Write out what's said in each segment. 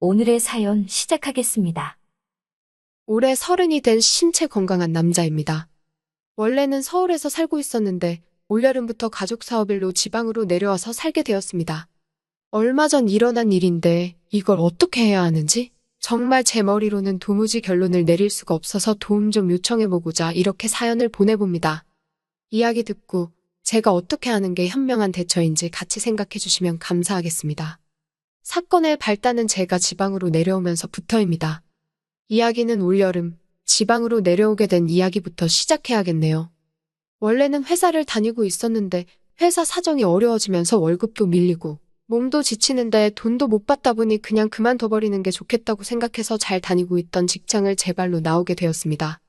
오늘의 사연 시작하겠습니다. 올해 30이 된 신체 건강한 남자입니다. 원래는 서울에서 살고 있었는데 올여름부터 가족 사업일로 지방으로 내려와서 살게 되었습니다. 얼마 전 일어난 일인데 이걸 어떻게 해야 하는지 정말 제 머리로는 도무지 결론을 내릴 수가 없어서 도움 좀 요청해보고자 이렇게 사연을 보내봅니다. 이야기 듣고 제가 어떻게 하는 게 현명한 대처인지 같이 생각해 주시면 감사하겠습니다. 사건의 발단은 제가 지방으로 내려오면서부터입니다. 이야기는 올여름 지방으로 내려오게 된 이야기부터 시작해야겠네요. 원래는 회사를 다니고 있었는데 회사 사정이 어려워지면서 월급도 밀리고 몸도 지치는데 돈도 못 받다 보니 그냥 그만둬버리는 게 좋겠다고 생각해서 잘 다니고 있던 직장을 제 발로 나오게 되었습니다.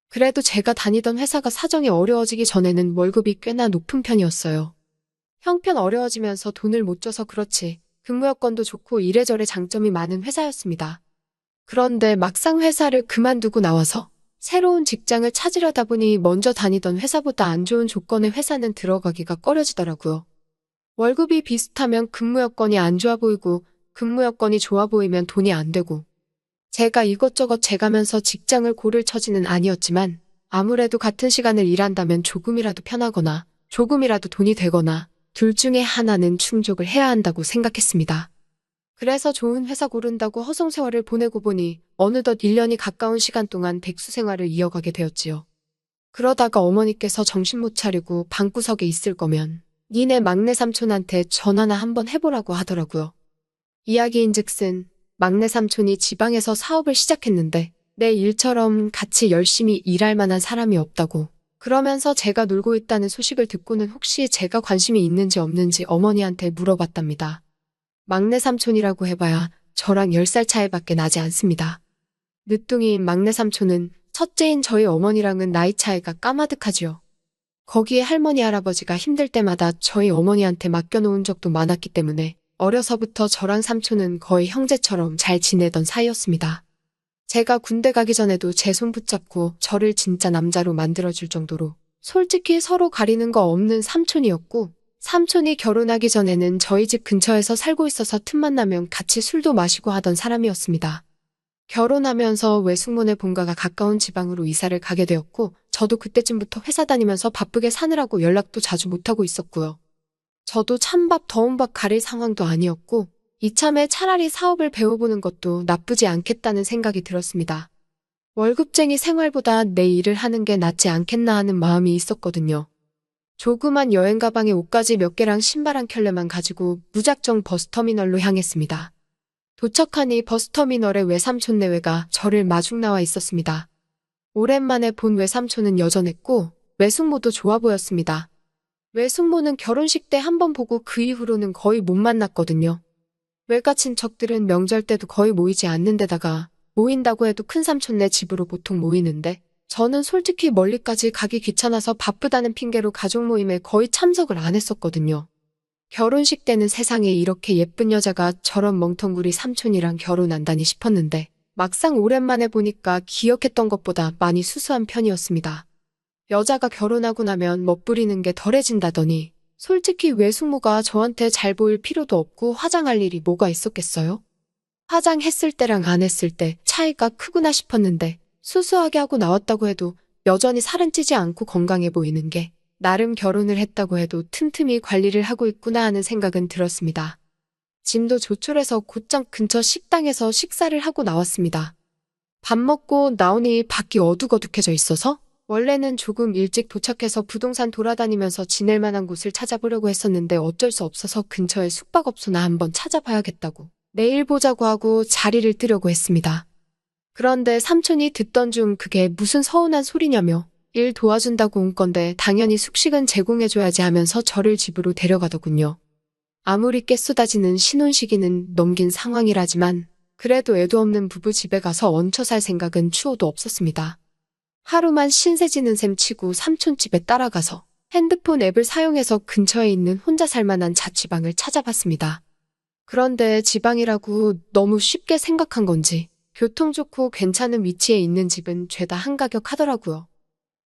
그래도 제가 다니던 회사가 사정이 어려워지기 전에는 월급이 꽤나 높은 편이었어요. 형편 어려워지면서 돈을 못 줘서 그렇지 근무 여건도 좋고 이래저래 장점이 많은 회사였습니다. 그런데 막상 회사를 그만두고 나와서 새로운 직장을 찾으려다 보니 먼저 다니던 회사보다 안 좋은 조건의 회사는 들어가기가 꺼려지더라고요. 월급이 비슷하면 근무 여건이 안 좋아 보이고 근무 여건이 좋아 보이면 돈이 안 되고 제가 이것저것 재가면서 직장을 고를 처지는 아니었지만 아무래도 같은 시간을 일한다면 조금이라도 편하거나 조금이라도 돈이 되거나 둘 중에 하나는 충족을 해야 한다고 생각했습니다. 그래서 좋은 회사 고른다고 허송세월을 보내고 보니 어느덧 1년이 가까운 시간 동안 백수 생활을 이어가게 되었지요. 그러다가 어머니께서 정신 못 차리고 방구석에 있을 거면 니네 막내 삼촌한테 전화나 한번 해보라고 하더라고요. 이야기인즉슨 막내 삼촌이 지방에서 사업을 시작했는데 내 일처럼 같이 열심히 일할 만한 사람이 없다고 그러면서 제가 놀고 있다는 소식을 듣고는 혹시 제가 관심이 있는지 없는지 어머니한테 물어봤답니다. 막내 삼촌이라고 해봐야 저랑 10살 차이밖에 나지 않습니다. 늦둥이인 막내 삼촌은 첫째인 저희 어머니랑은 나이 차이가 까마득하지요. 거기에 할머니 할아버지가 힘들 때마다 저희 어머니한테 맡겨놓은 적도 많았기 때문에 어려서부터 저랑 삼촌은 거의 형제처럼 잘 지내던 사이였습니다. 제가 군대 가기 전에도 제 손 붙잡고 저를 진짜 남자로 만들어줄 정도로 솔직히 서로 가리는 거 없는 삼촌이었고 삼촌이 결혼하기 전에는 저희 집 근처에서 살고 있어서 틈만 나면 같이 술도 마시고 하던 사람이었습니다. 결혼하면서 외숙모네 본가가 가까운 지방으로 이사를 가게 되었고 저도 그때쯤부터 회사 다니면서 바쁘게 사느라고 연락도 자주 못하고 있었고요. 저도 찬밥 더운 밥 가릴 상황도 아니었고 이참에 차라리 사업을 배워보는 것도 나쁘지 않겠다는 생각이 들었습니다. 월급쟁이 생활보다 내 일을 하는 게 낫지 않겠나 하는 마음이 있었거든요. 조그만 여행 가방에 옷가지 몇 개랑 신발 한 켤레만 가지고 무작정 버스터미널로 향했습니다. 도착하니 버스터미널의 외삼촌 내외가 저를 마중 나와 있었습니다. 오랜만에 본 외삼촌은 여전했고 외숙모도 좋아 보였습니다. 외숙모는 결혼식 때 한 번 보고 그 이후로는 거의 못 만났거든요. 외가 친척들은 명절 때도 거의 모이지 않는 데다가 모인다고 해도 큰삼촌네 집으로 보통 모이는데 저는 솔직히 멀리까지 가기 귀찮아서 바쁘다는 핑계로 가족 모임에 거의 참석을 안 했었거든요. 결혼식 때는 세상에 이렇게 예쁜 여자가 저런 멍텅구리 삼촌이랑 결혼한다니 싶었는데 막상 오랜만에 보니까 기억했던 것보다 많이 수수한 편이었습니다. 여자가 결혼하고 나면 멋부리는 게 덜해진다더니 솔직히 외숙모가 저한테 잘 보일 필요도 없고 화장할 일이 뭐가 있었겠어요? 화장했을 때랑 안 했을 때 차이가 크구나 싶었는데 수수하게 하고 나왔다고 해도 여전히 살은 찌지 않고 건강해 보이는 게 나름 결혼을 했다고 해도 틈틈이 관리를 하고 있구나 하는 생각은 들었습니다. 짐도 조촐해서 곧장 근처 식당에서 식사를 하고 나왔습니다. 밥 먹고 나오니 밖이 어둑어둑해져 있어서 원래는 조금 일찍 도착해서 부동산 돌아다니면서 지낼 만한 곳을 찾아보려고 했었는데 어쩔 수 없어서 근처에 숙박업소나 한번 찾아봐야겠다고 내일 보자고 하고 자리를 뜨려고 했습니다. 그런데 삼촌이 듣던 중 그게 무슨 서운한 소리냐며 일 도와준다고 온 건데 당연히 숙식은 제공해줘야지 하면서 저를 집으로 데려가더군요. 아무리 깨쏟아지는 신혼시기는 넘긴 상황이라지만 그래도 애도 없는 부부 집에 가서 얹혀 살 생각은 추호도 없었습니다. 하루만 신세지는 셈 치고 삼촌 집에 따라가서 핸드폰 앱을 사용해서 근처에 있는 혼자 살 만한 자취방을 찾아봤습니다. 그런데 지방이라고 너무 쉽게 생각한 건지 교통 좋고 괜찮은 위치에 있는 집은 죄다 한가격 하더라고요.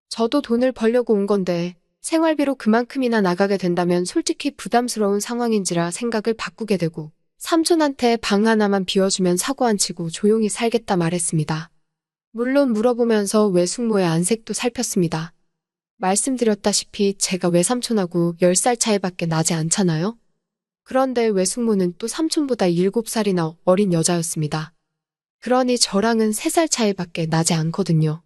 저도 돈을 벌려고 온 건데 생활비로 그만큼이나 나가게 된다면 솔직히 부담스러운 상황인지라 생각을 바꾸게 되고 삼촌한테 방 하나만 비워주면 사고 안 치고 조용히 살겠다 말했습니다. 물론 물어보면서 외숙모의 안색도 살폈습니다. 말씀드렸다시피 제가 외삼촌하고 10살 차이밖에 나지 않잖아요? 그런데 외숙모는 또 삼촌보다 7살이나 어린 여자였습니다. 그러니 저랑은 3살 차이밖에 나지 않거든요.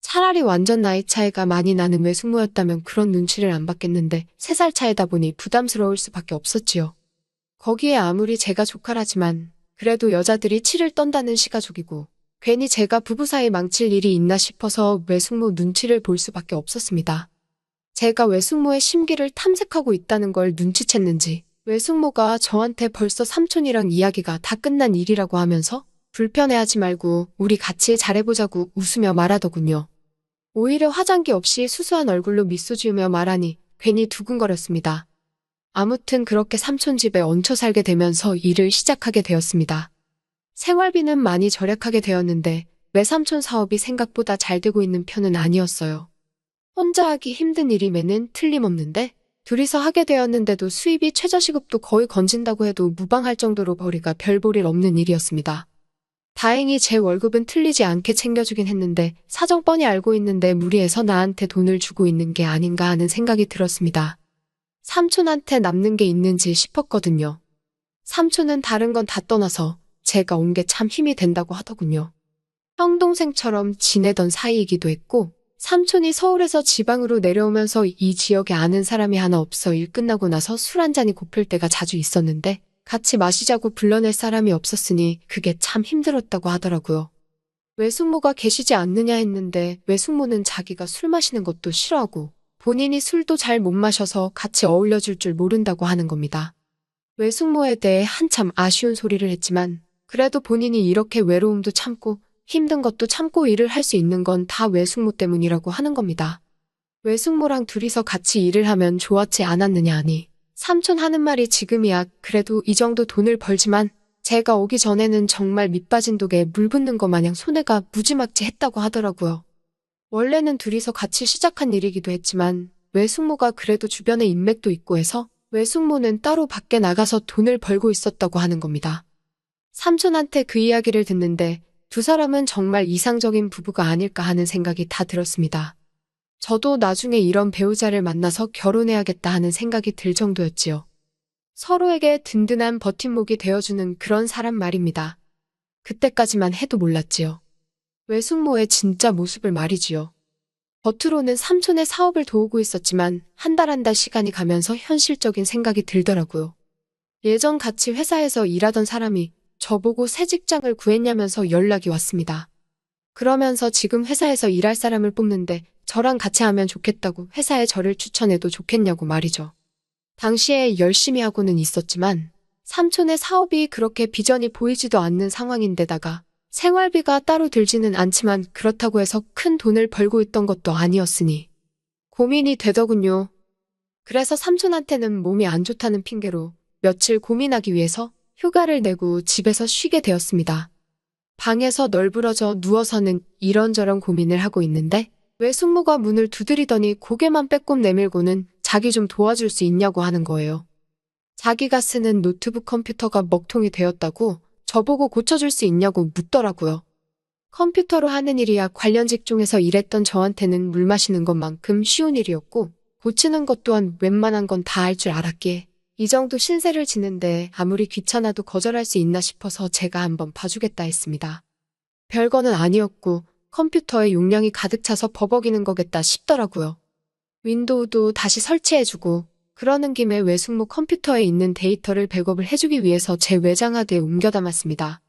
차라리 완전 나이 차이가 많이 나는 외숙모였다면 그런 눈치를 안 받겠는데 3살 차이다 보니 부담스러울 수밖에 없었지요. 거기에 아무리 제가 조카라지만 그래도 여자들이 치를 떤다는 시가족이고 괜히 제가 부부 사이 망칠 일이 있나 싶어서 외숙모 눈치를 볼 수밖에 없었습니다. 제가 외숙모의 심기를 탐색하고 있다는 걸 눈치챘는지 외숙모가 저한테 벌써 삼촌이랑 이야기가 다 끝난 일이라고 하면서 불편해하지 말고 우리 같이 잘해보자고 웃으며 말하더군요. 오히려 화장기 없이 수수한 얼굴로 미소 지으며 말하니 괜히 두근거렸습니다. 아무튼 그렇게 삼촌 집에 얹혀 살게 되면서 일을 시작하게 되었습니다. 생활비는 많이 절약하게 되었는데 외삼촌 사업이 생각보다 잘 되고 있는 편은 아니었어요. 혼자 하기 힘든 일임에는 틀림없는데 둘이서 하게 되었는데도 수입이 최저시급도 거의 건진다고 해도 무방할 정도로 벌이가 별 볼 일 없는 일이었습니다. 다행히 제 월급은 틀리지 않게 챙겨주긴 했는데 사정 뻔히 알고 있는데 무리해서 나한테 돈을 주고 있는 게 아닌가 하는 생각이 들었습니다. 삼촌한테 남는 게 있는지 싶었거든요. 삼촌은 다른 건 다 떠나서 제가 온 게 참 힘이 된다고 하더군요. 형 동생처럼 지내던 사이이기도 했고 삼촌이 서울에서 지방으로 내려오면서 이 지역에 아는 사람이 하나 없어 일 끝나고 나서 술 한 잔이 고플 때가 자주 있었는데 같이 마시자고 불러낼 사람이 없었으니 그게 참 힘들었다고 하더라고요. 외숙모가 계시지 않느냐 했는데 외숙모는 자기가 술 마시는 것도 싫어하고 본인이 술도 잘 못 마셔서 같이 어울려줄 줄 모른다고 하는 겁니다. 외숙모에 대해 한참 아쉬운 소리를 했지만 그래도 본인이 이렇게 외로움도 참고 힘든 것도 참고 일을 할 수 있는 건 다 외숙모 때문이라고 하는 겁니다. 외숙모랑 둘이서 같이 일을 하면 좋았지 않았느냐 하니 삼촌 하는 말이 지금이야 그래도 이 정도 돈을 벌지만 제가 오기 전에는 정말 밑빠진 독에 물 붓는 것 마냥 손해가 무지막지 했다고 하더라고요. 원래는 둘이서 같이 시작한 일이기도 했지만 외숙모가 그래도 주변에 인맥도 있고 해서 외숙모는 따로 밖에 나가서 돈을 벌고 있었다고 하는 겁니다. 삼촌한테 그 이야기를 듣는데 두 사람은 정말 이상적인 부부가 아닐까 하는 생각이 다 들었습니다. 저도 나중에 이런 배우자를 만나서 결혼해야겠다 하는 생각이 들 정도였지요. 서로에게 든든한 버팀목이 되어주는 그런 사람 말입니다. 그때까지만 해도 몰랐지요. 외숙모의 진짜 모습을 말이지요. 겉으로는 삼촌의 사업을 도우고 있었지만 한 달 한 달 시간이 가면서 현실적인 생각이 들더라고요. 예전 같이 회사에서 일하던 사람이 저보고 새 직장을 구했냐면서 연락이 왔습니다. 그러면서 지금 회사에서 일할 사람을 뽑는데 저랑 같이 하면 좋겠다고 회사에 저를 추천해도 좋겠냐고 말이죠. 당시에 열심히 하고는 있었지만 삼촌의 사업이 그렇게 비전이 보이지도 않는 상황인데다가 생활비가 따로 들지는 않지만 그렇다고 해서 큰 돈을 벌고 있던 것도 아니었으니 고민이 되더군요. 그래서 삼촌한테는 몸이 안 좋다는 핑계로 며칠 고민하기 위해서 휴가를 내고 집에서 쉬게 되었습니다. 방에서 널브러져 누워서는 이런저런 고민을 하고 있는데 외숙모가 문을 두드리더니 고개만 빼꼼 내밀고는 자기 좀 도와줄 수 있냐고 하는 거예요. 자기가 쓰는 노트북 컴퓨터가 먹통이 되었다고 저보고 고쳐줄 수 있냐고 묻더라고요. 컴퓨터로 하는 일이야 관련 직종에서 일했던 저한테는 물 마시는 것만큼 쉬운 일이었고 고치는 것 또한 웬만한 건 다 할 줄 알았기에 이 정도 신세를 지는데 아무리 귀찮아도 거절할 수 있나 싶어서 제가 한번 봐주겠다 했습니다. 별거는 아니었고 컴퓨터에 용량이 가득 차서 버벅이는 거겠다 싶더라고요. 윈도우도 다시 설치해주고 그러는 김에 외숙모 컴퓨터에 있는 데이터를 백업을 해주기 위해서 제 외장하드에 옮겨 담았습니다.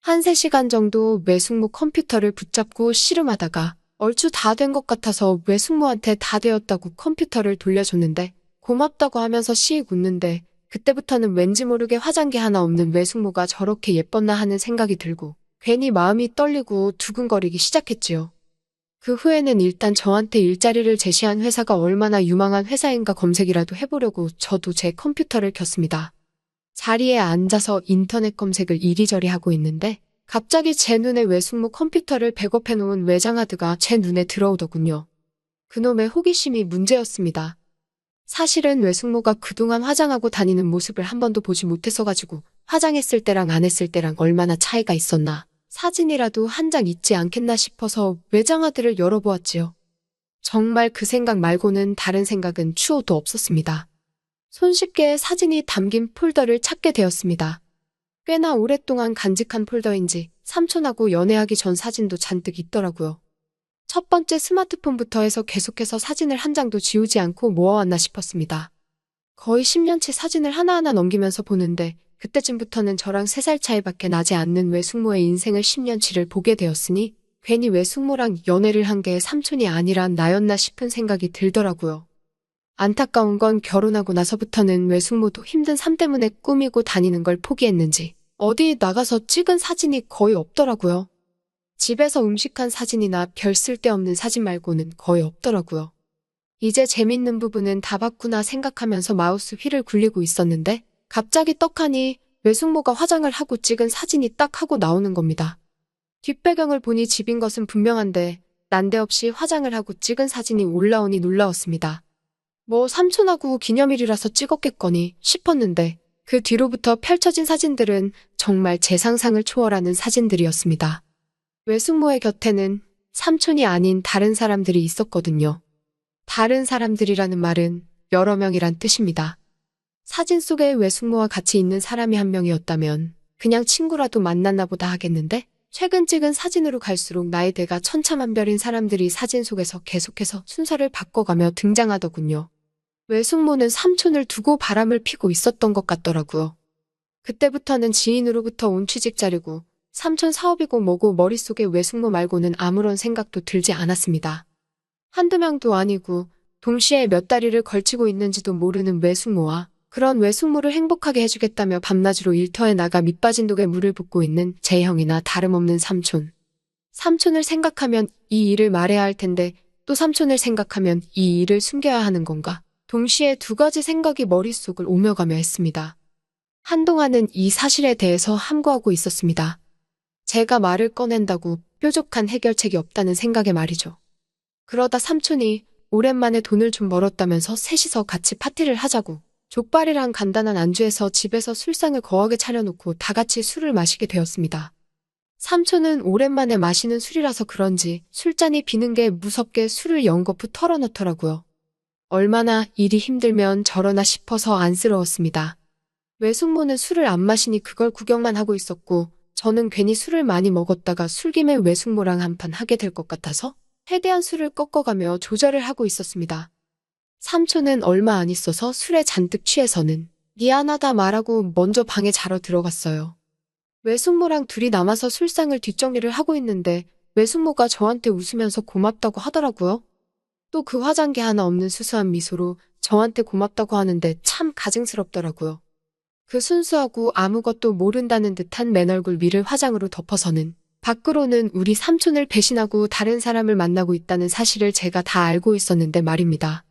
한 3시간 정도 외숙모 컴퓨터를 붙잡고 씨름하다가 얼추 다 된 것 같아서 외숙모한테 다 되었다고 컴퓨터를 돌려줬는데 고맙다고 하면서 씩 웃는데 그때부터는 왠지 모르게 화장기 하나 없는 외숙모가 저렇게 예뻤나 하는 생각이 들고 괜히 마음이 떨리고 두근거리기 시작했지요. 그 후에는 일단 저한테 일자리를 제시한 회사가 얼마나 유망한 회사인가 검색이라도 해보려고 저도 제 컴퓨터를 켰습니다. 자리에 앉아서 인터넷 검색을 이리저리 하고 있는데 갑자기 제 눈에 외숙모 컴퓨터를 백업해놓은 외장하드가 제 눈에 들어오더군요. 그놈의 호기심이 문제였습니다. 사실은 외숙모가 그동안 화장하고 다니는 모습을 한 번도 보지 못했어가지고 화장했을 때랑 안 했을 때랑 얼마나 차이가 있었나. 사진이라도 한 장 있지 않겠나 싶어서 외장하드를 열어보았지요. 정말 그 생각 말고는 다른 생각은 추호도 없었습니다. 손쉽게 사진이 담긴 폴더를 찾게 되었습니다. 꽤나 오랫동안 간직한 폴더인지 삼촌하고 연애하기 전 사진도 잔뜩 있더라고요. 첫 번째 스마트폰부터 해서 계속해서 사진을 한 장도 지우지 않고 모아왔나 싶었습니다. 거의 10년치 사진을 하나하나 넘기면서 보는데 그때쯤부터는 저랑 3살 차이밖에 나지 않는 외숙모의 인생을 10년치를 보게 되었으니 괜히 외숙모랑 연애를 한 게 삼촌이 아니라 나였나 싶은 생각이 들더라고요. 안타까운 건 결혼하고 나서부터는 외숙모도 힘든 삶 때문에 꾸미고 다니는 걸 포기했는지 어디 나가서 찍은 사진이 거의 없더라고요. 집에서 음식한 사진이나 별 쓸데없는 사진 말고는 거의 없더라고요. 이제 재밌는 부분은 다 봤구나 생각하면서 마우스 휠을 굴리고 있었는데 갑자기 떡하니 외숙모가 화장을 하고 찍은 사진이 딱 하고 나오는 겁니다. 뒷배경을 보니 집인 것은 분명한데 난데없이 화장을 하고 찍은 사진이 올라오니 놀라웠습니다. 뭐 삼촌하고 기념일이라서 찍었겠거니 싶었는데 그 뒤로부터 펼쳐진 사진들은 정말 제 상상을 초월하는 사진들이었습니다. 외숙모의 곁에는 삼촌이 아닌 다른 사람들이 있었거든요. 다른 사람들이라는 말은 여러 명이란 뜻입니다. 사진 속에 외숙모와 같이 있는 사람이 한 명이었다면 그냥 친구라도 만났나 보다 하겠는데 최근 찍은 사진으로 갈수록 나이대가 천차만별인 사람들이 사진 속에서 계속해서 순서를 바꿔가며 등장하더군요. 외숙모는 삼촌을 두고 바람을 피고 있었던 것 같더라고요. 그때부터는 지인으로부터 온 취직자리고 삼촌 사업이고 뭐고 머릿속에 외숙모 말고는 아무런 생각도 들지 않았습니다. 한두 명도 아니고 동시에 몇 다리를 걸치고 있는지도 모르는 외숙모와 그런 외숙모를 행복하게 해주겠다며 밤낮으로 일터에 나가 밑빠진 독에 물을 붓고 있는 제 형이나 다름없는 삼촌. 삼촌을 생각하면 이 일을 말해야 할 텐데 또 삼촌을 생각하면 이 일을 숨겨야 하는 건가? 동시에 두 가지 생각이 머릿속을 오며가며 했습니다. 한동안은 이 사실에 대해서 함구하고 있었습니다. 제가 말을 꺼낸다고 뾰족한 해결책이 없다는 생각에 말이죠. 그러다 삼촌이 오랜만에 돈을 좀 벌었다면서 셋이서 같이 파티를 하자고 족발이랑 간단한 안주에서 집에서 술상을 거하게 차려놓고 다 같이 술을 마시게 되었습니다. 삼촌은 오랜만에 마시는 술이라서 그런지 술잔이 비는 게 무섭게 술을 연거푸 털어넣더라고요. 얼마나 일이 힘들면 저러나 싶어서 안쓰러웠습니다. 외숙모는 술을 안 마시니 그걸 구경만 하고 있었고 저는 괜히 술을 많이 먹었다가 술김에 외숙모랑 한판 하게 될 것 같아서 최대한 술을 꺾어가며 조절을 하고 있었습니다. 삼촌은 얼마 안 있어서 술에 잔뜩 취해서는 미안하다 말하고 먼저 방에 자러 들어갔어요. 외숙모랑 둘이 남아서 술상을 뒷정리를 하고 있는데 외숙모가 저한테 웃으면서 고맙다고 하더라고요. 또 그 화장기 하나 없는 수수한 미소로 저한테 고맙다고 하는데 참 가증스럽더라고요. 그 순수하고 아무것도 모른다는 듯한 맨얼굴 위를 화장으로 덮어서는 밖으로는 우리 삼촌을 배신하고 다른 사람을 만나고 있다는 사실을 제가 다 알고 있었는데 말입니다.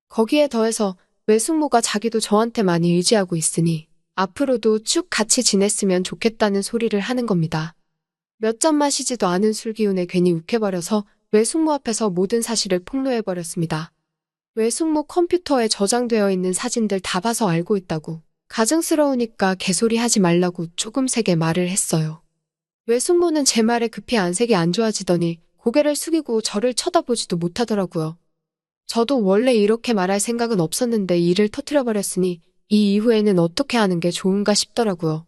거기에 더해서 외숙모가 자기도 저한테 많이 의지하고 있으니 앞으로도 쭉 같이 지냈으면 좋겠다는 소리를 하는 겁니다. 몇 잔 마시지도 않은 술기운에 괜히 욱해버려서 외숙모 앞에서 모든 사실을 폭로해버렸습니다. 외숙모 컴퓨터에 저장되어 있는 사진들 다 봐서 알고 있다고 가증스러우니까 개소리 하지 말라고 조금 세게 말을 했어요. 외숙모는 제 말에 급히 안색이 안 좋아지더니 고개를 숙이고 저를 쳐다보지도 못하더라고요. 저도 원래 이렇게 말할 생각은 없었는데 일을 터뜨려버렸으니 이 이후에는 어떻게 하는 게 좋은가 싶더라고요.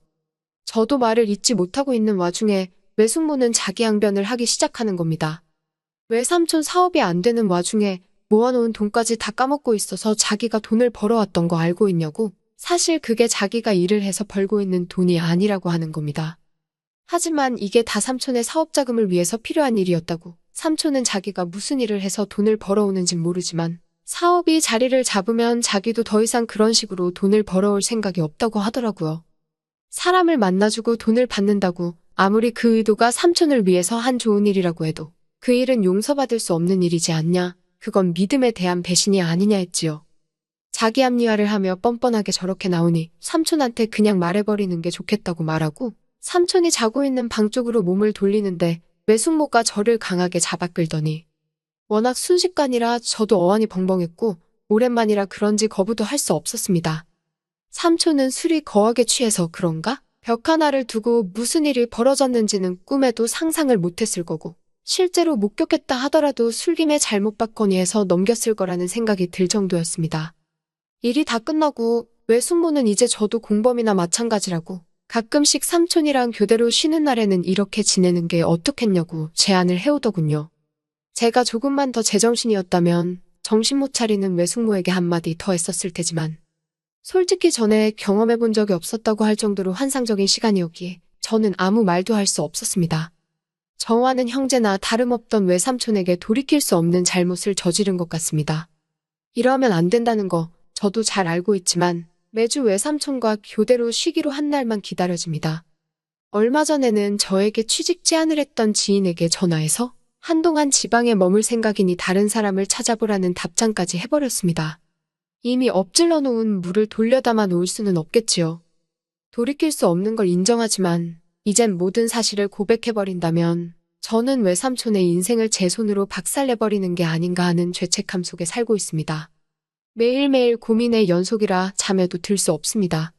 저도 말을 잇지 못하고 있는 와중에 외숙모는 자기 항변을 하기 시작하는 겁니다. 외삼촌 사업이 안 되는 와중에 모아놓은 돈까지 다 까먹고 있어서 자기가 돈을 벌어왔던 거 알고 있냐고. 사실 그게 자기가 일을 해서 벌고 있는 돈이 아니라고 하는 겁니다. 하지만 이게 다 삼촌의 사업 자금을 위해서 필요한 일이었다고. 삼촌은 자기가 무슨 일을 해서 돈을 벌어오는진 모르지만 사업이 자리를 잡으면 자기도 더 이상 그런 식으로 돈을 벌어올 생각이 없다고 하더라고요. 사람을 만나주고 돈을 받는다고 아무리 그 의도가 삼촌을 위해서 한 좋은 일이라고 해도 그 일은 용서받을 수 없는 일이지 않냐. 그건 믿음에 대한 배신이 아니냐 했지요. 자기 합리화를 하며 뻔뻔하게 저렇게 나오니 삼촌한테 그냥 말해버리는 게 좋겠다고 말하고 삼촌이 자고 있는 방 쪽으로 몸을 돌리는데 외숙모가 저를 강하게 잡아 끌더니 워낙 순식간이라 저도 어안이 벙벙했고 오랜만이라 그런지 거부도 할 수 없었습니다. 삼촌은 술이 거하게 취해서 그런가? 벽 하나를 두고 무슨 일이 벌어졌는지는 꿈에도 상상을 못했을 거고, 실제로 목격했다 하더라도 술김에 잘못 받거니 해서 넘겼을 거라는 생각이 들 정도였습니다. 일이 다 끝나고 외숙모는 이제 저도 공범이나 마찬가지라고 가끔씩 삼촌이랑 교대로 쉬는 날에는 이렇게 지내는 게 어떻겠냐고 제안을 해오더군요. 제가 조금만 더 제정신이었다면 정신 못 차리는 외숙모에게 한마디 더 했었을 테지만 솔직히 전에 경험해 본 적이 없었다고 할 정도로 환상적인 시간이었기에 저는 아무 말도 할 수 없었습니다. 저와는 형제나 다름없던 외삼촌에게 돌이킬 수 없는 잘못을 저지른 것 같습니다. 이러면 안 된다는 거 저도 잘 알고 있지만 매주 외삼촌과 교대로 쉬기로 한 날만 기다려집니다. 얼마 전에는 저에게 취직 제안을 했던 지인에게 전화해서 한동안 지방에 머물 생각이니 다른 사람을 찾아보라는 답장까지 해버렸습니다. 이미 엎질러 놓은 물을 돌려담아 놓을 수는 없겠지요. 돌이킬 수 없는 걸 인정하지만 이젠 모든 사실을 고백해버린다면 저는 외삼촌의 인생을 제 손으로 박살내버리는 게 아닌가 하는 죄책감 속에 살고 있습니다. 매일매일 고민의 연속이라 잠에도 들 수 없습니다.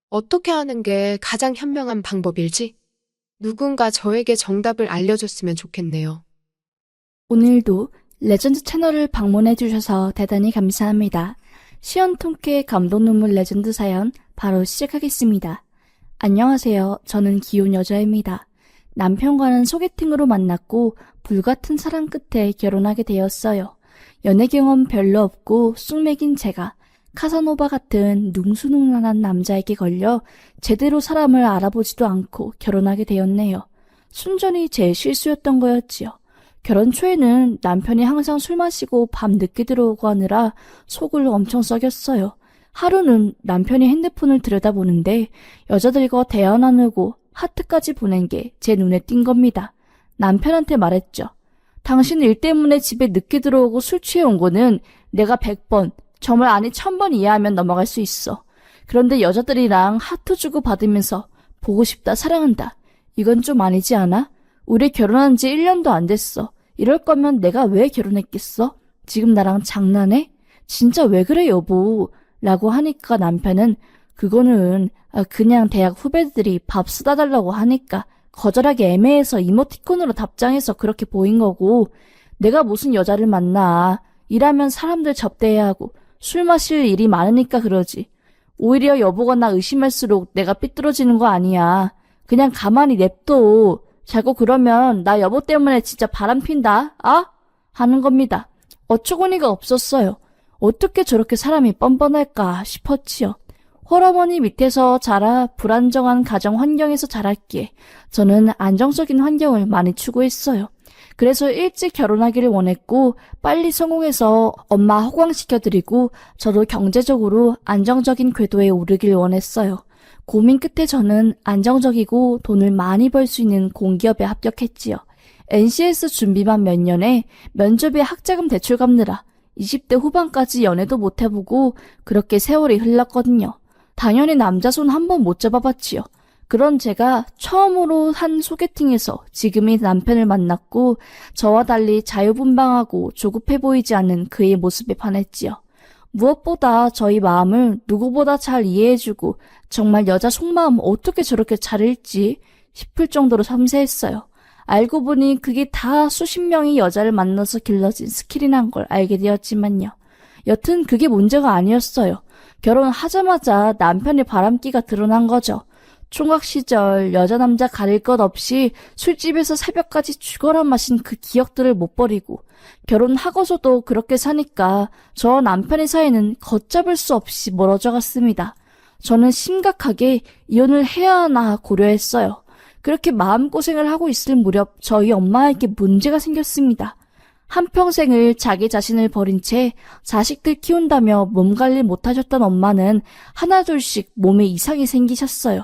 어떻게 하는 게 가장 현명한 방법일지 누군가 저에게 정답을 알려줬으면 좋겠네요. 오늘도 레전드 채널을 방문해주셔서 대단히 감사합니다. 시원통쾌 감동 눈물 레전드 사연 바로 시작하겠습니다. 안녕하세요. 저는 귀여운 여자입니다. 남편과는 소개팅으로 만났고 불같은 사랑 끝에 결혼하게 되었어요. 연애 경험 별로 없고 쑥맥인 제가 카사노바 같은 능수능란한 남자에게 걸려 제대로 사람을 알아보지도 않고 결혼하게 되었네요. 순전히 제 실수였던 거였지요. 결혼 초에는 남편이 항상 술 마시고 밤 늦게 들어오고 하느라 속을 엄청 썩였어요. 하루는 남편이 핸드폰을 들여다보는데 여자들과 대화 나누고 하트까지 보낸 게 제 눈에 띈 겁니다. 남편한테 말했죠. 당신 일 때문에 집에 늦게 들어오고 술 취해 온 거는 내가 100번, 정말 아니 1000번 이해하면 넘어갈 수 있어. 그런데 여자들이랑 하트 주고 받으면서 보고 싶다, 사랑한다. 이건 좀 아니지 않아? 우리 결혼한 지 1년도 안 됐어. 이럴 거면 내가 왜 결혼했겠어? 지금 나랑 장난해? 진짜 왜 그래 여보? 라고 하니까 남편은 그거는 그냥 대학 후배들이 밥 사다 달라고 하니까 거절하기 애매해서 이모티콘으로 답장해서 그렇게 보인 거고, 내가 무슨 여자를 만나. 일하면 사람들 접대해야 하고 술 마실 일이 많으니까 그러지. 오히려 여보가 나 의심할수록 내가 삐뚤어지는 거 아니야. 그냥 가만히 냅둬. 자꾸 그러면 나 여보 때문에 진짜 바람핀다. 하는 겁니다. 어처구니가 없었어요. 어떻게 저렇게 사람이 뻔뻔할까 싶었지요. 홀어머니 밑에서 자라 불안정한 가정 환경에서 자랐기에 저는 안정적인 환경을 많이 추구했어요. 그래서 일찍 결혼하기를 원했고 빨리 성공해서 엄마 호강시켜드리고 저도 경제적으로 안정적인 궤도에 오르길 원했어요. 고민 끝에 저는 안정적이고 돈을 많이 벌 수 있는 공기업에 합격했지요. NCS 준비만 몇 년에 면접에 학자금 대출 갚느라 20대 후반까지 연애도 못 해보고 그렇게 세월이 흘렀거든요. 당연히 남자 손 한 번 못 잡아봤지요. 그런 제가 처음으로 한 소개팅에서 지금의 남편을 만났고 저와 달리 자유분방하고 조급해 보이지 않는 그의 모습에 반했지요. 무엇보다 저희 마음을 누구보다 잘 이해해주고 정말 여자 속마음 어떻게 저렇게 잘 읽지 싶을 정도로 섬세했어요. 알고 보니 그게 다 수십 명의 여자를 만나서 길러진 스킬이란 걸 알게 되었지만요. 여튼 그게 문제가 아니었어요. 결혼하자마자 남편의 바람기가 드러난 거죠. 총각 시절 여자 남자 가릴 것 없이 술집에서 새벽까지 죽어라 마신 그 기억들을 못 버리고 결혼하고서도 그렇게 사니까 저 남편의 사이는 걷잡을 수 없이 멀어져 갔습니다. 저는 심각하게 이혼을 해야 하나 고려했어요. 그렇게 마음고생을 하고 있을 무렵 저희 엄마에게 문제가 생겼습니다. 한평생을 자기 자신을 버린 채 자식들 키운다며 몸 관리 못하셨던 엄마는 하나둘씩 몸에 이상이 생기셨어요.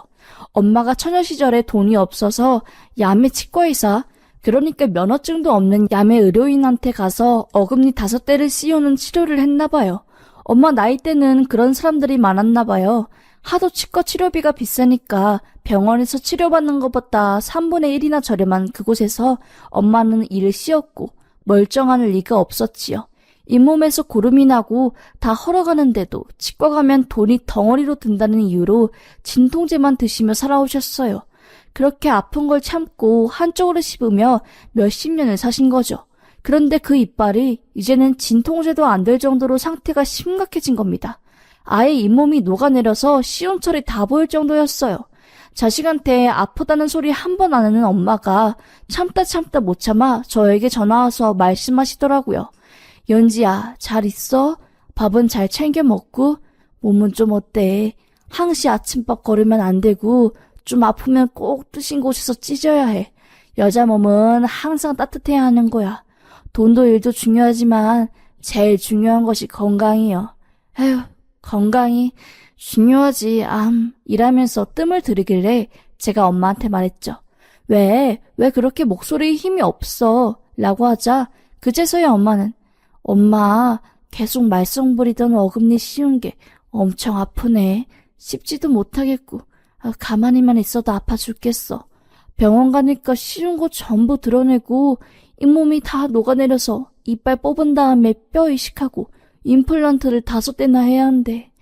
엄마가 처녀 시절에 돈이 없어서 야매 치과의사, 그러니까 면허증도 없는 야매 의료인한테 가서 어금니 5대를 씌우는 치료를 했나 봐요. 엄마 나이 때는 그런 사람들이 많았나 봐요. 하도 치과 치료비가 비싸니까 병원에서 치료받는 것보다 3분의 1이나 저렴한 그곳에서 엄마는 일을 쉬었고 멀쩡할 리가 없었지요. 잇몸에서 고름이 나고 다 헐어가는데도 치과 가면 돈이 덩어리로 든다는 이유로 진통제만 드시며 살아오셨어요. 그렇게 아픈 걸 참고 한쪽으로 씹으며 몇십 년을 사신 거죠. 그런데 그 이빨이 이제는 진통제도 안 될 정도로 상태가 심각해진 겁니다. 아예 잇몸이 녹아내려서 시운철이 다 보일 정도였어요. 자식한테 아프다는 소리 한 번 안 하는 엄마가 참다 못 참아 저에게 전화와서 말씀하시더라고요. 연지야, 잘 있어? 밥은 잘 챙겨 먹고? 몸은 좀 어때? 항시 아침밥 거르면 안 되고 좀 아프면 꼭 뜨신 곳에서 찢어야 해. 여자 몸은 항상 따뜻해야 하는 거야. 돈도 일도 중요하지만 제일 중요한 것이 건강이요. 에휴, 건강이 중요하지. 이라면서 뜸을 들이길래 제가 엄마한테 말했죠. 왜 그렇게 목소리에 힘이 없어? 라고 하자 그제서야 엄마는 엄마, 계속 말썽 부리던 어금니 씌운 게 엄청 아프네. 씹지도 못하겠고 가만히만 있어도 아파 죽겠어. 병원 가니까 씌운 거 전부 드러내고 잇몸이 다 녹아내려서 이빨 뽑은 다음에 뼈 이식하고 임플란트를 5대나 해야 한대.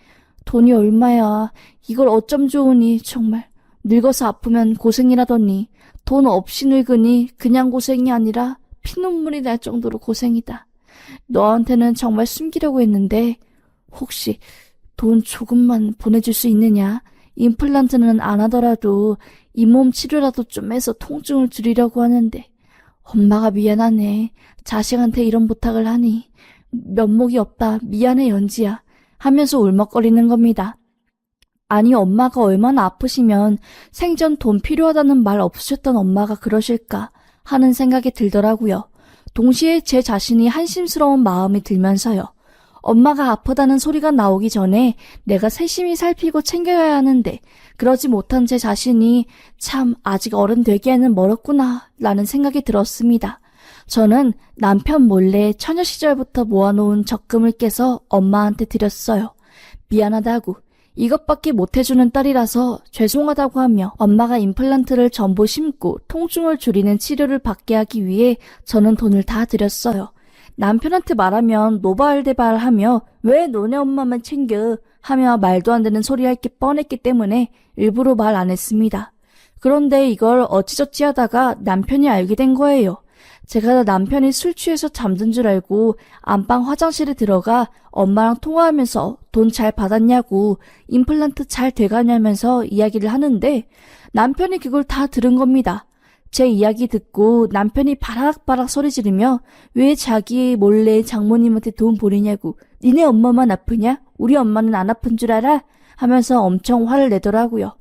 돈이 얼마야. 이걸 어쩜 좋으니 정말. 늙어서 아프면 고생이라더니 돈 없이 늙으니 그냥 고생이 아니라 피눈물이 날 정도로 고생이다. 너한테는 정말 숨기려고 했는데 혹시 돈 조금만 보내줄 수 있느냐? 임플란트는 안 하더라도 잇몸 치료라도 좀 해서 통증을 줄이려고 하는데 엄마가 미안하네. 자식한테 이런 부탁을 하니 면목이 없다. 미안해 연지야. 하면서 울먹거리는 겁니다. 아니 엄마가 얼마나 아프시면 생전 돈 필요하다는 말 없으셨던 엄마가 그러실까 하는 생각이 들더라고요. 동시에 제 자신이 한심스러운 마음이 들면서요. 엄마가 아프다는 소리가 나오기 전에 내가 세심히 살피고 챙겨야 하는데 그러지 못한 제 자신이 참 아직 어른 되기에는 멀었구나 라는 생각이 들었습니다. 저는 남편 몰래 처녀 시절부터 모아놓은 적금을 깨서 엄마한테 드렸어요. 미안하다고 이것밖에 못해주는 딸이라서 죄송하다고 하며 엄마가 임플란트를 전부 심고 통증을 줄이는 치료를 받게 하기 위해 저는 돈을 다 드렸어요. 남편한테 말하면 노발대발하며 왜 너네 엄마만 챙겨 하며 말도 안 되는 소리 할 게 뻔했기 때문에 일부러 말 안 했습니다. 그런데 이걸 어찌저찌 하다가 남편이 알게 된 거예요. 제가 남편이 술 취해서 잠든 줄 알고 안방 화장실에 들어가 엄마랑 통화하면서 돈 잘 받았냐고 임플란트 잘 돼가냐면서 이야기를 하는데 남편이 그걸 다 들은 겁니다. 제 이야기 듣고 남편이 바락바락 소리 지르며 왜 자기 몰래 장모님한테 돈 보내냐고 니네 엄마만 아프냐? 우리 엄마는 안 아픈 줄 알아? 하면서 엄청 화를 내더라고요.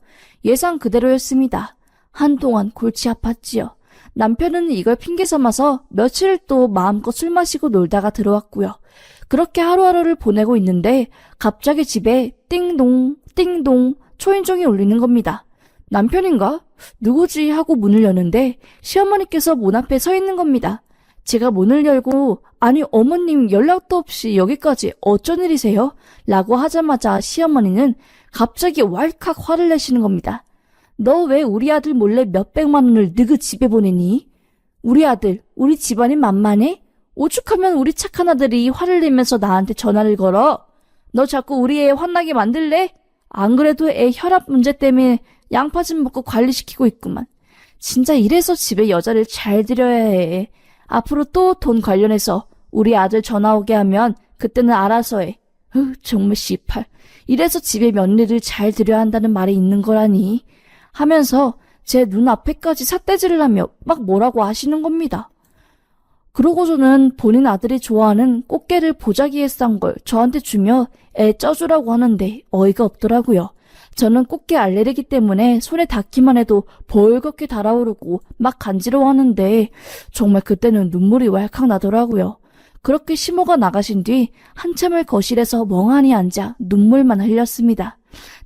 예상 그대로였습니다. 한동안 골치 아팠지요. 남편은 이걸 핑계 삼아서 며칠 또 마음껏 술 마시고 놀다가 들어왔고요. 그렇게 하루하루를 보내고 있는데 갑자기 집에 띵동 띵동 초인종이 울리는 겁니다. 남편인가? 누구지? 하고 문을 여는데 시어머니께서 문 앞에 서 있는 겁니다. 제가 문을 열고 아니 어머님 연락도 없이 여기까지 어쩐 일이세요? 라고 하자마자 시어머니는 갑자기 왈칵 화를 내시는 겁니다. 너 왜 우리 아들 몰래 몇백만 원을 너희 집에 보내니? 우리 아들, 우리 집안이 만만해? 오죽하면 우리 착한 아들이 화를 내면서 나한테 전화를 걸어. 너 자꾸 우리 애 화나게 만들래? 안 그래도 애 혈압 문제 때문에 양파 좀 먹고 관리시키고 있구만. 진짜 이래서 집에 여자를 잘 들여야 해. 앞으로 또 돈 관련해서 우리 아들 전화 오게 하면 그때는 알아서 해. 정말 씨팔. 이래서 집에 며느리를 잘 들여야 한다는 말이 있는 거라니. 하면서 제 눈앞에까지 삿대질을 하며 막 뭐라고 하시는 겁니다. 그러고서는 본인 아들이 좋아하는 꽃게를 보자기에 싼 걸 저한테 주며 애 쪄주라고 하는데 어이가 없더라고요. 저는 꽃게 알레르기 때문에 손에 닿기만 해도 벌겋게 달아오르고 막 간지러워하는데 정말 그때는 눈물이 왈칵 나더라고요. 그렇게 시모가 나가신 뒤 한참을 거실에서 멍하니 앉아 눈물만 흘렸습니다.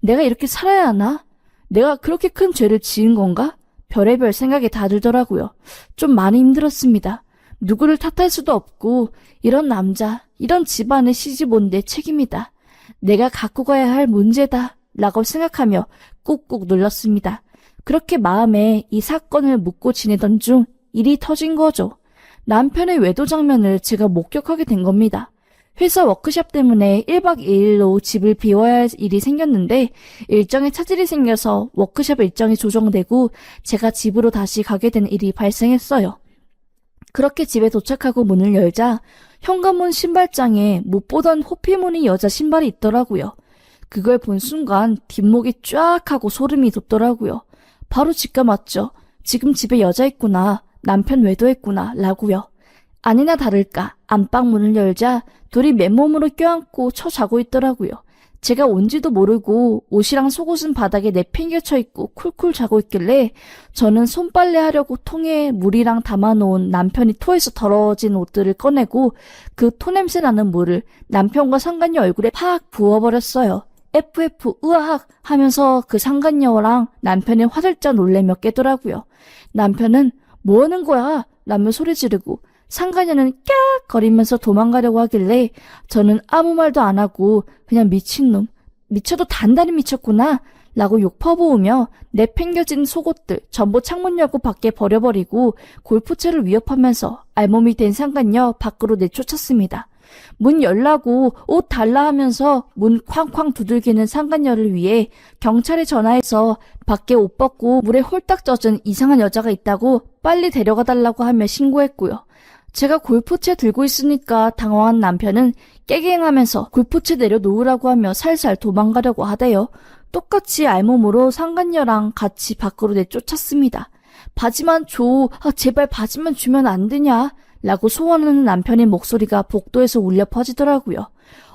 내가 이렇게 살아야 하나? 내가 그렇게 큰 죄를 지은 건가? 별의별 생각이 다 들더라고요. 좀 많이 힘들었습니다. 누구를 탓할 수도 없고 이런 남자, 이런 집안의 시집 온 내 책임이다. 내가 갖고 가야 할 문제다 라고 생각하며 꾹꾹 눌렀습니다. 그렇게 마음에 이 사건을 묻고 지내던 중 일이 터진 거죠. 남편의 외도 장면을 제가 목격하게 된 겁니다. 회사 워크숍 때문에 1박 2일로 집을 비워야 할 일이 생겼는데 일정에 차질이 생겨서 워크숍 일정이 조정되고 제가 집으로 다시 가게 된 일이 발생했어요. 그렇게 집에 도착하고 문을 열자 현관문 신발장에 못 보던 호피무늬 여자 신발이 있더라고요. 그걸 본 순간 뒷목이 쫙 하고 소름이 돋더라고요. 바로 직감았죠. 지금 집에 여자 있구나. 남편 외도했구나. 라고요. 아니나 다를까 안방 문을 열자 둘이 맨몸으로 껴안고 쳐자고 있더라고요. 제가 온지도 모르고 옷이랑 속옷은 바닥에 내팽개쳐 있고 쿨쿨 자고 있길래 저는 손빨래 하려고 통에 물이랑 담아놓은 남편이 토해서 더러워진 옷들을 꺼내고 그 토냄새 나는 물을 남편과 상간녀 얼굴에 팍 부어버렸어요. FF 으악 하면서 그 상간녀랑 남편이 화들짝 놀래며 깨더라고요. 남편은 뭐 하는 거야? 라며 소리 지르고 상간녀는 깍 거리면서 도망가려고 하길래 저는 아무 말도 안 하고 그냥 미친놈, 미쳐도 단단히 미쳤구나 라고 욕 퍼부으며 내팽겨진 속옷들 전부 창문 열고 밖에 버려버리고 골프채를 위협하면서 알몸이 된 상간녀 밖으로 내쫓았습니다. 문 열라고 옷 달라 하면서 문 쾅쾅 두들기는 상간녀를 위해 경찰에 전화해서 밖에 옷 벗고 물에 홀딱 젖은 이상한 여자가 있다고 빨리 데려가 달라고 하며 신고했고요. 제가 골프채 들고 있으니까 당황한 남편은 깨갱하면서 골프채 내려놓으라고 하며 살살 도망가려고 하대요. 똑같이 알몸으로 상간녀랑 같이 밖으로 내쫓았습니다. 바지만 줘. 제발 바지만 주면 안 되냐? 라고 소원하는 남편의 목소리가 복도에서 울려 퍼지더라고요.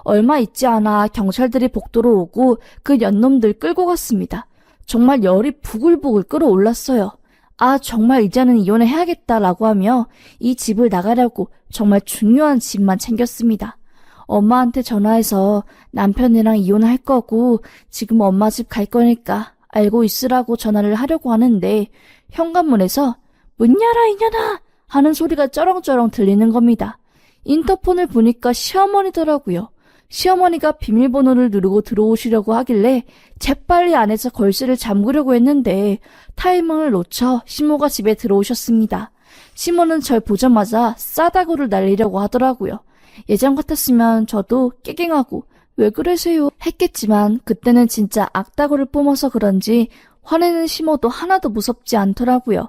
얼마 있지 않아 경찰들이 복도로 오고 그 연놈들 끌고 갔습니다. 정말 열이 부글부글 끓어올랐어요. 아, 정말 이제는 이혼해야겠다라고 하며 이 집을 나가려고 정말 중요한 집만 챙겼습니다. 엄마한테 전화해서 남편이랑 이혼할 거고 지금 엄마 집 갈 거니까 알고 있으라고 전화를 하려고 하는데 현관문에서 문 열어 이년아 하는 소리가 쩌렁쩌렁 들리는 겁니다. 인터폰을 보니까 시어머니더라고요. 시어머니가 비밀번호를 누르고 들어오시려고 하길래 재빨리 안에서 걸쇠를 잠그려고 했는데 타이밍을 놓쳐 시모가 집에 들어오셨습니다. 시모는 절 보자마자 싸다구를 날리려고 하더라고요. 예전 같았으면 저도 깨갱하고 왜 그러세요 했겠지만 그때는 진짜 악다구를 뿜어서 그런지 화내는 시모도 하나도 무섭지 않더라고요.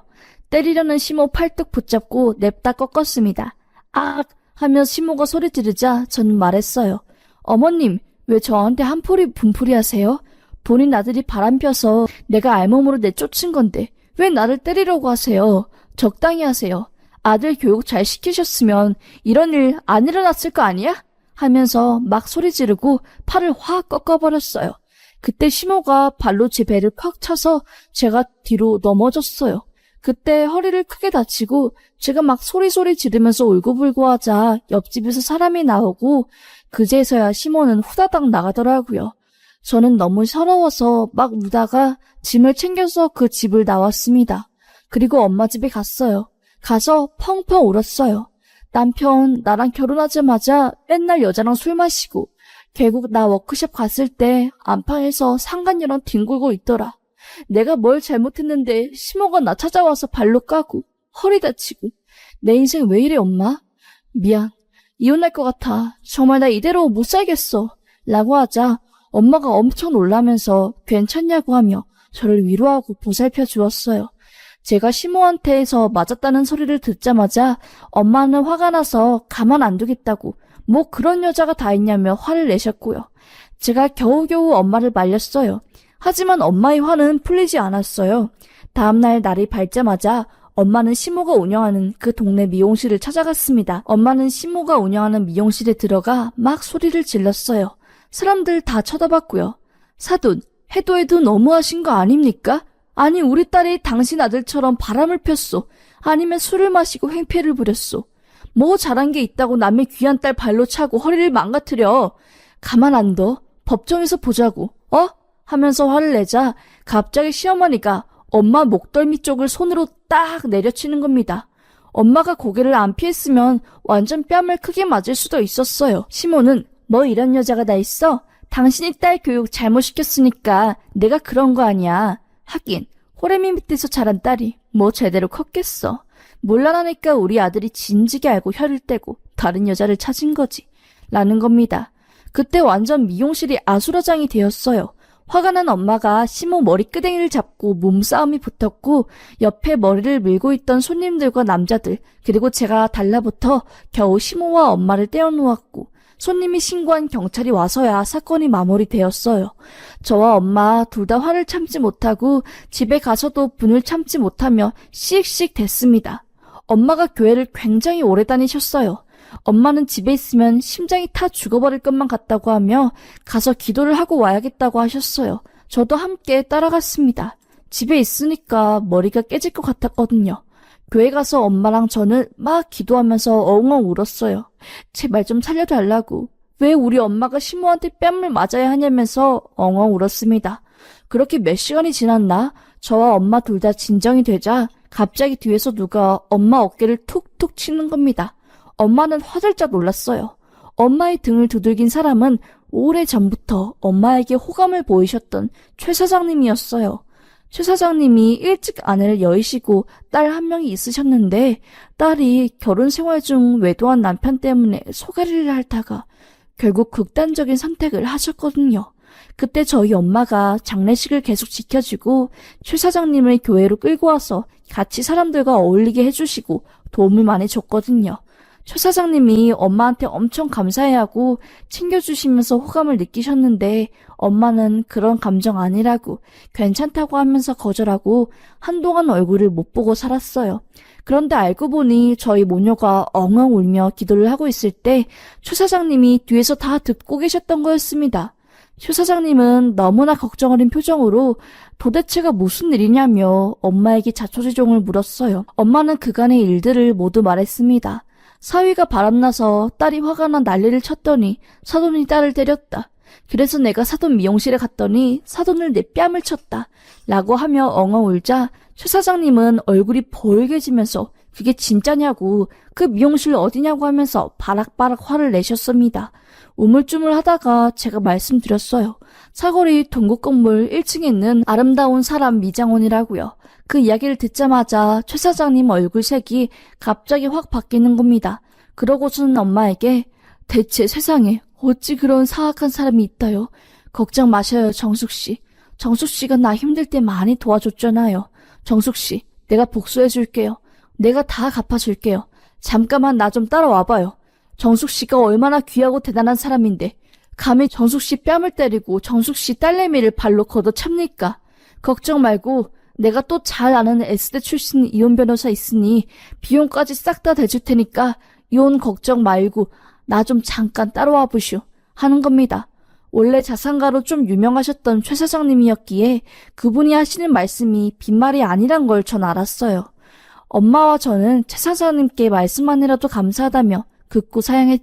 때리려는 시모 팔뚝 붙잡고 냅다 꺾었습니다. 악! 하며 시모가 소리 지르자 저는 말했어요. 어머님, 왜 저한테 한풀이 분풀이 하세요? 본인 아들이 바람펴서 내가 알몸으로 내쫓은 건데 왜 나를 때리려고 하세요? 적당히 하세요. 아들 교육 잘 시키셨으면 이런 일 안 일어났을 거 아니야? 하면서 막 소리 지르고 팔을 확 꺾어버렸어요. 그때 시모가 발로 제 배를 팍 차서 제가 뒤로 넘어졌어요. 그때 허리를 크게 다치고 제가 막 소리 지르면서 울고불고 하자 옆집에서 사람이 나오고 그제서야 시모는 후다닥 나가더라고요. 저는 너무 서러워서 막 우다가 짐을 챙겨서 그 집을 나왔습니다. 그리고 엄마 집에 갔어요. 가서 펑펑 울었어요. 남편 나랑 결혼하자마자 맨날 여자랑 술 마시고 결국 나 워크숍 갔을 때 안방에서 상간녀랑 뒹굴고 있더라. 내가 뭘 잘못했는데 시모가 나 찾아와서 발로 까고 허리 다치고 내 인생 왜 이래 엄마? 미안. 이혼할 것 같아. 정말 나 이대로 못 살겠어. 라고 하자 엄마가 엄청 놀라면서 괜찮냐고 하며 저를 위로하고 보살펴 주었어요. 제가 시모한테서 맞았다는 소리를 듣자마자 엄마는 화가 나서 가만 안 두겠다고 뭐 그런 여자가 다 있냐며 화를 내셨고요. 제가 겨우겨우 엄마를 말렸어요. 하지만 엄마의 화는 풀리지 않았어요. 다음날 날이 밝자마자 엄마는 시모가 운영하는 그 동네 미용실을 찾아갔습니다. 엄마는 시모가 운영하는 미용실에 들어가 막 소리를 질렀어요. 사람들 다 쳐다봤고요. 사돈, 해도 너무하신 거 아닙니까? 아니 우리 딸이 당신 아들처럼 바람을 폈소. 아니면 술을 마시고 행패를 부렸소. 뭐 잘한 게 있다고 남의 귀한 딸 발로 차고 허리를 망가뜨려. 가만 안 둬. 법정에서 보자고. 하면서 화를 내자 갑자기 시어머니가 엄마 목덜미 쪽을 손으로 딱 내려치는 겁니다. 엄마가 고개를 안 피했으면 완전 뺨을 크게 맞을 수도 있었어요. 시모는 뭐 이런 여자가 다 있어? 당신이 딸 교육 잘못 시켰으니까 내가 그런 거 아니야. 하긴 호래미 밑에서 자란 딸이 뭐 제대로 컸겠어. 몰라나니까 우리 아들이 진지게 알고 혀를 떼고 다른 여자를 찾은 거지. 라는 겁니다. 그때 완전 미용실이 아수라장이 되었어요. 화가 난 엄마가 시모 머리끄댕이를 잡고 몸싸움이 붙었고 옆에 머리를 밀고 있던 손님들과 남자들 그리고 제가 달라붙어 겨우 시모와 엄마를 떼어놓았고 손님이 신고한 경찰이 와서야 사건이 마무리되었어요. 저와 엄마 둘 다 화를 참지 못하고 집에 가서도 분을 참지 못하며 씩씩 댔습니다. 엄마가 교회를 굉장히 오래 다니셨어요. 엄마는 집에 있으면 심장이 타 죽어버릴 것만 같다고 하며 가서 기도를 하고 와야겠다고 하셨어요. 저도 함께 따라갔습니다. 집에 있으니까 머리가 깨질 것 같았거든요. 교회 가서 엄마랑 저는 막 기도하면서 엉엉 울었어요. 제발 좀 살려달라고. 왜 우리 엄마가 시모한테 뺨을 맞아야 하냐면서 엉엉 울었습니다. 그렇게 몇 시간이 지났나? 저와 엄마 둘 다 진정이 되자 갑자기 뒤에서 누가 엄마 어깨를 툭툭 치는 겁니다. 엄마는 화들짝 놀랐어요. 엄마의 등을 두들긴 사람은 오래전부터 엄마에게 호감을 보이셨던 최 사장님이었어요. 최 사장님이 일찍 아내를 여의시고 딸 한 명이 있으셨는데 딸이 결혼 생활 중 외도한 남편 때문에 소개를 앓다가 결국 극단적인 선택을 하셨거든요. 그때 저희 엄마가 장례식을 계속 지켜주고 최 사장님을 교회로 끌고 와서 같이 사람들과 어울리게 해주시고 도움을 많이 줬거든요. 최 사장님이 엄마한테 엄청 감사해하고 챙겨주시면서 호감을 느끼셨는데 엄마는 그런 감정 아니라고 괜찮다고 하면서 거절하고 한동안 얼굴을 못 보고 살았어요. 그런데 알고 보니 저희 모녀가 엉엉 울며 기도를 하고 있을 때 최 사장님이 뒤에서 다 듣고 계셨던 거였습니다. 최 사장님은 너무나 걱정 어린 표정으로 도대체가 무슨 일이냐며 엄마에게 자초지종을 물었어요. 엄마는 그간의 일들을 모두 말했습니다. 사위가 바람나서 딸이 화가 나 난리를 쳤더니 사돈이 딸을 때렸다. 그래서 내가 사돈 미용실에 갔더니 사돈을 내 뺨을 쳤다. 라고 하며 엉엉 울자 최 사장님은 얼굴이 벌개지면서 그게 진짜냐고 그 미용실 어디냐고 하면서 바락바락 화를 내셨습니다. 우물쭈물하다가 제가 말씀드렸어요. 사거리 동국 건물 1층에 있는 아름다운 사람 미장원이라고요. 그 이야기를 듣자마자 최 사장님 얼굴색이 갑자기 확 바뀌는 겁니다. 그러고서는 엄마에게 대체 세상에 어찌 그런 사악한 사람이 있다요. 걱정 마셔요, 정숙씨. 정숙씨가 나 힘들 때 많이 도와줬잖아요. 정숙씨, 내가 복수해줄게요. 내가 다 갚아줄게요. 잠깐만 나 좀 따라와봐요. 정숙씨가 얼마나 귀하고 대단한 사람인데 감히 정숙씨 뺨을 때리고 정숙씨 딸내미를 발로 걷어찹니까? 걱정 말고 내가 또 잘 아는 S대 출신 이혼 변호사 있으니 비용까지 싹 다 대줄 테니까 이혼 걱정 말고 나 좀 잠깐 따라와 보시오 하는 겁니다. 원래 자산가로 좀 유명하셨던 최 사장님이었기에 그분이 하시는 말씀이 빈말이 아니란 걸 전 알았어요. 엄마와 저는 최 사장님께 말씀만이라도 감사하다며 극구 사양했죠.